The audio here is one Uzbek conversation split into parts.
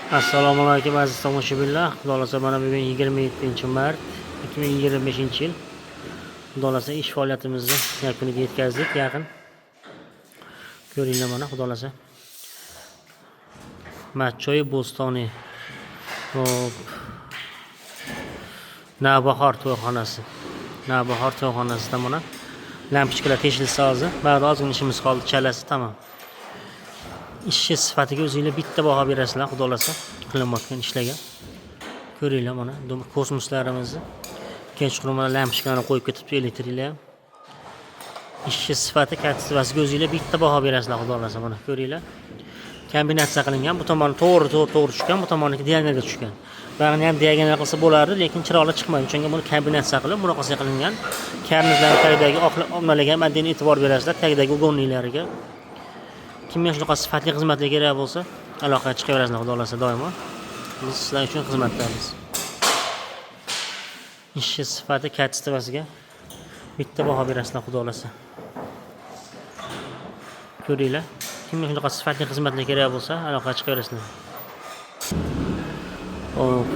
Assalomu alaykum aziz tomoshabinlar. Xudo xolasa mana bugun 27-mart 2025-yil. Xudo xolasa ish faoliyatimizni yakuniga yetkazdik yaqin. Ko'ringlar mana xudo xolasa. Matchoy Bo'stoni. Hop. Navbahor to'yxonasi. Navbahor to'yxonasida mana lampochkalar teshilsa hozir. Ba'zi ozgina ishimiz qoldi, chalasi tamom. Ish sifatiga o'zingizlar bitta baho berasizlar, xudo xolasa. Qilinayotgan ishlarga. Ko'ringlar mana kosmoslarimizni. Kechqurun mana lampochkalarni qo'yib ketibdi elektriklar. Ish sifati kattasiga o'zingizlar bitta baho berasizlar, xudo xolasa. Mana ko'ringlar. Kombinatsiya qilingan, bu tomoni to'g'ri tushgan, bu tomoniki diagonalga tushgan. Ba'zan ham diagonal qilsa bo'lardi, lekin chiroqli chiqmaydi. Chunki buni kombinatsiya qilib, bunaqasi qilingan. Karnizlarning tagidagi oqlarga ham adden e'tibor berasizlar, tagidagi ugonliklariga. Kimga shunaqa sifatli xizmatlar kerak bo'lsa, aloqaga chiqaverasizlar, xudo xolasa doimo. Biz sizlar uchun xizmatdamiz. Ish sifati kattasiga bitta baho berasizlar, xudo xolasa. Ko'ringlar. Kimga shunaqa sifatli xizmatlar kerak bo'lsa, aloqaga chiqaverasizlar. Hop.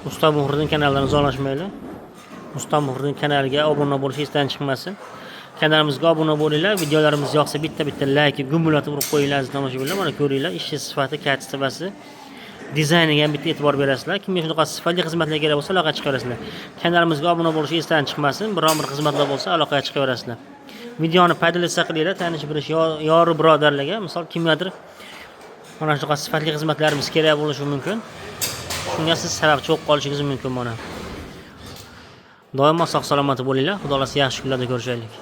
Usta Muhriddin kanalidan uzoqlashmaylar. Usta Muhriddin kanaliga obuna bo'lish esdan chiqmasin. Kanalimizga obuna bo'linglar. Videolarimiz yoqsa bitta like, gumbulatib urib qo'yinglar aziz tomoshabinlar. Mana ko'ringlar, ish sifati kattasi. Dizayniga ham bitta e'tibor berasizlar. Kimga shunaqa sifatli xizmatlar kerak bo'lsa, aloqaga chiqaverasizlar. Kanalimizga obuna bo'lish esdan chiqmasin. Biron bir xizmatlar bo'lsa, aloqaga chiqaverasizlar. Videoni foydalansa qilinglar, tanish bilish yori birodarlarga, misol kimgadir mana shunaqa sifatli xizmatlarimiz kerak bo'lishi mumkin. Shunga siz sababchi bo'lib qolishingiz mumkin mana. Doimo sog' salomat bo'linglar. Xudo xolasa yaxshi kunlarda ko'rishaylik.